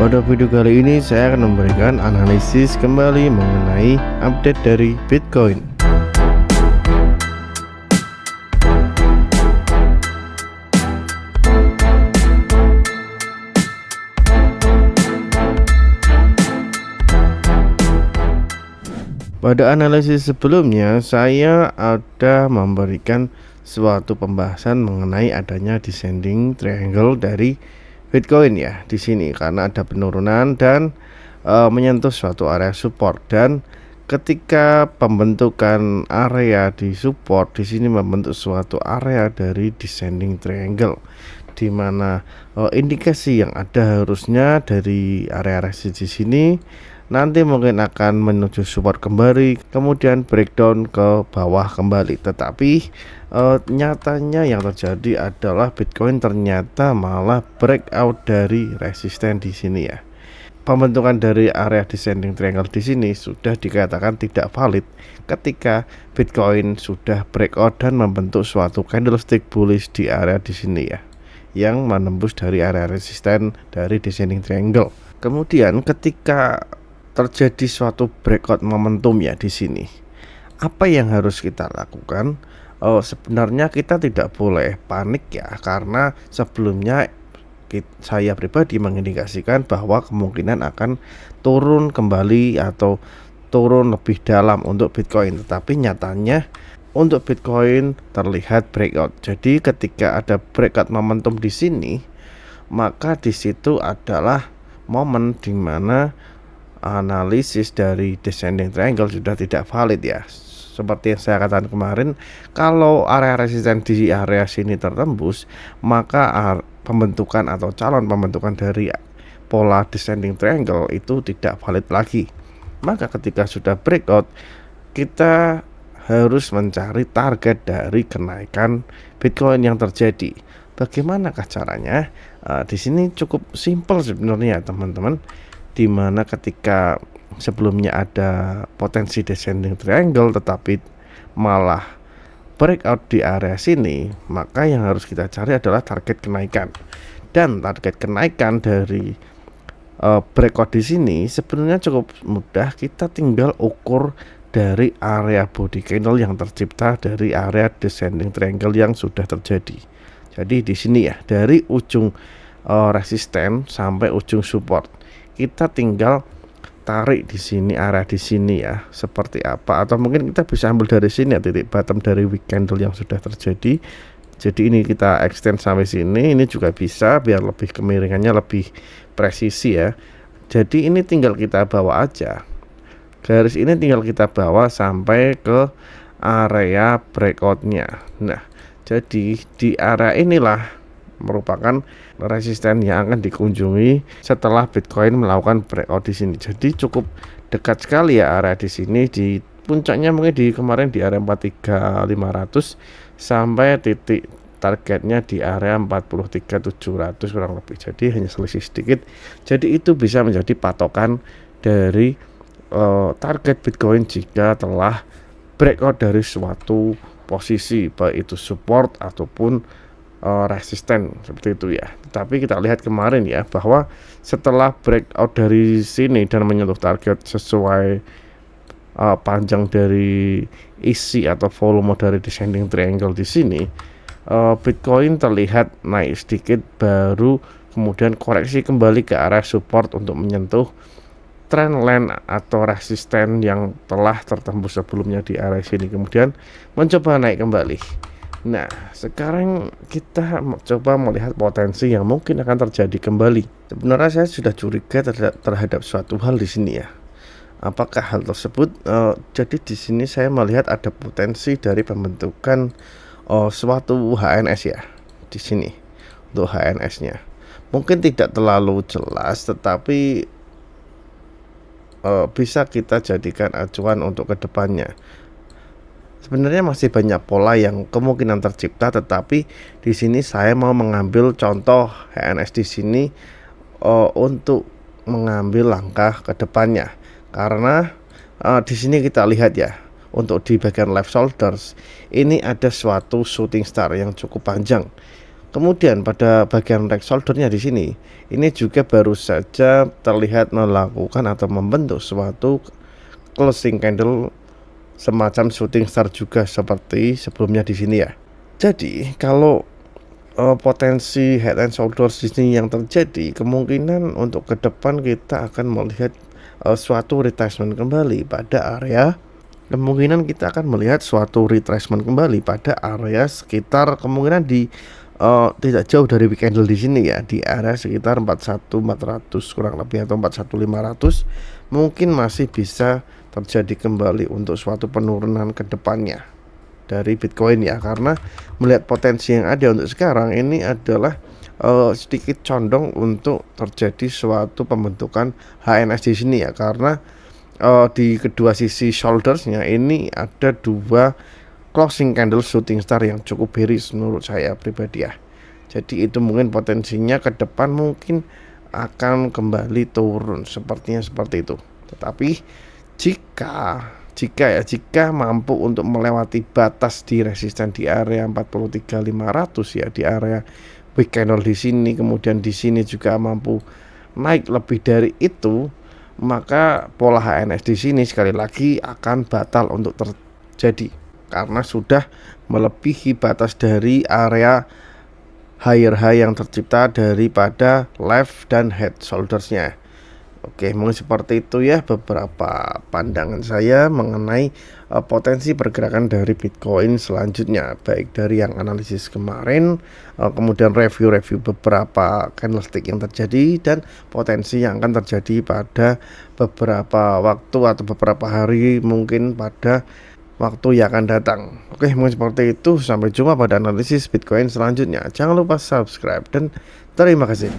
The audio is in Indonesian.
Pada video kali ini saya akan memberikan analisis kembali mengenai update dari Bitcoin. Pada analisis sebelumnya saya ada memberikan suatu pembahasan mengenai adanya descending triangle dari Bitcoin ya di sini karena ada penurunan dan menyentuh suatu area support, dan ketika pembentukan area di support di sini membentuk suatu area dari descending triangle, di mana indikasi yang ada harusnya dari area resistance di sini nanti mungkin akan menuju support kembali, kemudian breakdown ke bawah kembali. Tetapi nyatanya yang terjadi adalah Bitcoin ternyata malah breakout dari resisten di sini ya. Pembentukan dari area descending triangle di sini sudah dikatakan tidak valid ketika Bitcoin sudah breakout dan membentuk suatu candlestick bullish di area di sini ya, yang menembus dari area resisten dari descending triangle. Kemudian ketika terjadi suatu breakout momentum ya di sini, apa yang harus kita lakukan? Sebenarnya kita tidak boleh panik ya, karena sebelumnya saya pribadi mengindikasikan bahwa kemungkinan akan turun kembali atau turun lebih dalam untuk Bitcoin, tetapi nyatanya untuk Bitcoin terlihat breakout. Jadi ketika ada breakout momentum di sini, maka di situ adalah momen di mana analisis dari descending triangle sudah tidak valid ya. Seperti yang saya katakan kemarin, kalau area resisten di area sini tertembus, maka pembentukan atau calon pembentukan dari pola descending triangle itu tidak valid lagi. Maka ketika sudah breakout, kita harus mencari target dari kenaikan Bitcoin yang terjadi. Bagaimanakah caranya? Di sini cukup simpel sebenarnya teman-teman, di mana ketika sebelumnya ada potensi descending triangle tetapi malah breakout di area sini, maka yang harus kita cari adalah target kenaikan. Dan target kenaikan dari breakout di sini sebenarnya cukup mudah, kita tinggal ukur dari area body candle yang tercipta dari area descending triangle yang sudah terjadi. Jadi di sini ya, dari ujung resisten sampai ujung support, kita tinggal tarik di sini, area di sini ya, seperti apa, atau mungkin kita bisa ambil dari sini ya, titik bottom dari week candle yang sudah terjadi. Jadi ini kita extend sampai sini, ini juga bisa biar lebih kemiringannya lebih presisi ya. Jadi ini tinggal kita bawa aja, garis ini tinggal kita bawa sampai ke area breakoutnya. Nah, jadi di area inilah merupakan resisten yang akan dikunjungi setelah Bitcoin melakukan breakout di sini. Jadi cukup dekat sekali ya area di sini, di puncaknya mungkin di kemarin di area 43500 sampai titik targetnya di area 43700 kurang lebih. Jadi hanya selisih sedikit. Jadi itu bisa menjadi patokan dari target Bitcoin jika telah breakout dari suatu posisi, baik itu support ataupun resisten seperti itu ya. Tapi kita lihat kemarin ya, bahwa setelah breakout dari sini dan menyentuh target sesuai panjang dari isi atau volume dari descending triangle di sini, Bitcoin terlihat naik sedikit, baru kemudian koreksi kembali ke arah support untuk menyentuh trendline atau resisten yang telah tertembus sebelumnya di area sini, kemudian mencoba naik kembali. Nah, sekarang kita coba melihat potensi yang mungkin akan terjadi kembali. Sebenarnya saya sudah curiga terhadap suatu hal di sini ya. Apakah hal tersebut? Jadi di sini saya melihat ada potensi dari pembentukan suatu HNS ya di sini untuk HNS-nya. Mungkin tidak terlalu jelas, tetapi bisa kita jadikan acuan untuk kedepannya. Sebenarnya masih banyak pola yang kemungkinan tercipta, tetapi di sini saya mau mengambil contoh HNS di sini untuk mengambil langkah ke depannya. Karena di sini kita lihat ya, untuk di bagian left shoulders ini ada suatu shooting star yang cukup panjang. Kemudian pada bagian right shoulder-nya di sini, ini juga baru saja terlihat melakukan atau membentuk suatu closing candle semacam shooting star juga seperti sebelumnya di sini ya. Jadi kalau potensi head and shoulders di sini yang terjadi, kemungkinan untuk ke depan kita akan melihat suatu retracement kembali pada area kemungkinan kita akan melihat suatu retracement kembali pada area sekitar kemungkinan di tidak jauh dari weak candle di sini ya, di area sekitar 41.400 kurang lebih atau 41.500 mungkin masih bisa terjadi kembali untuk suatu penurunan ke depannya dari Bitcoin ya, karena melihat potensi yang ada untuk sekarang ini adalah sedikit condong untuk terjadi suatu pembentukan HNS di sini ya, karena di kedua sisi shouldersnya ini ada dua closing candle shooting star yang cukup bearish menurut saya pribadi ya. Jadi itu mungkin potensinya ke depan mungkin akan kembali turun sepertinya seperti itu. Tetapi jika mampu untuk melewati batas di resisten di area 43.500 ya, di area weak candle di sini, kemudian di sini juga mampu naik lebih dari itu, maka pola HNS di sini sekali lagi akan batal untuk terjadi karena sudah melebihi batas dari area higher high yang tercipta daripada left dan head shouldersnya. Oke, mungkin seperti itu ya beberapa pandangan saya mengenai potensi pergerakan dari Bitcoin selanjutnya, baik dari yang analisis kemarin, kemudian review beberapa candlestick yang terjadi, dan potensi yang akan terjadi pada beberapa waktu atau beberapa hari mungkin pada waktu yang akan datang. Oke, mungkin seperti itu. Sampai jumpa pada analisis Bitcoin selanjutnya. Jangan lupa subscribe dan terima kasih.